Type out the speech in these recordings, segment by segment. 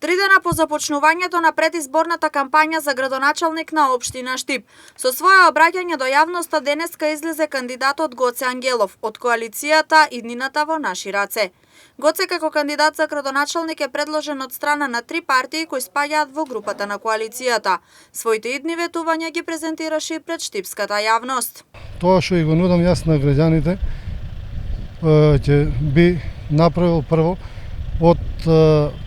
3 дена по започнувањето на предизборната кампања за градоначалник на општина Штип, со свое обраќање до јавноста денеска излезе кандидатот Гоце Ангелов од коалицијата Иднината во наши раце. Гоце како кандидат за градоначалник е предложен од страна на 3 партии кои спаѓаат во групата на коалицијата. Своите идни ветувања ги презентираше и пред штипската јавност. Тоа што и го нудам јас на граѓаните ќе би направил прво од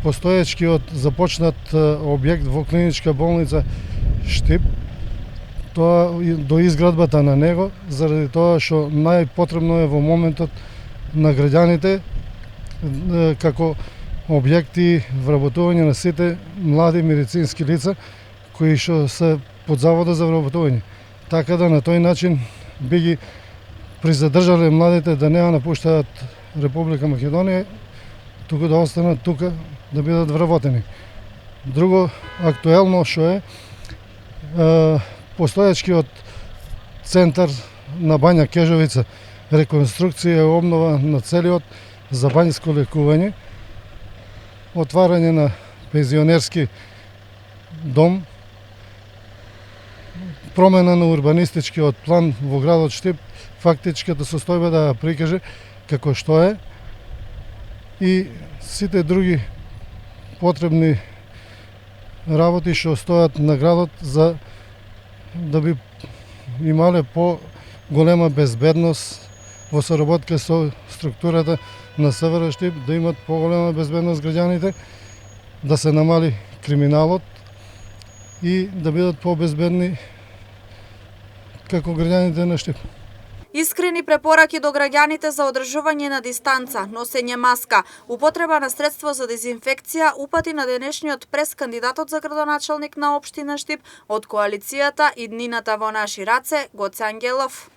постоечкиот започнат објект во клиничка болница Штип, тоа до изградбата на него, заради тоа што најпотребно е во моментот на граѓаните како објекти вработување на сите млади медицински лица кои што се под завода за вработување. Така да на тој начин би ги призадржале младите да не напуштаат Република Македонија, туку да останат тука да бидат вработени. Друго актуелно што е постоечкиот центар на Бања Кежовица, реконструкција и обнова на целиот за бањско лекување, отварање на пензионерски дом, промена на урбанистичкиот план во градот Штип, фактичката состојба да прикаже како што е, и сите други потребни работи што стојат на градот за да би имале по-голема безбедност во соработка со структурата на СВР Штип, да имат поголема безбедност граѓаните, да се намали криминалот и да бидат побезбедни како граѓаните на Штип. Искрени препораки до граѓаните за одржување на дистанца, носење маска, употреба на средство за дезинфекција упати на денешниот прес кандидатот за градоначалник на општина Штип од коалицијата Иднината во наши раце Гоце Ангелов.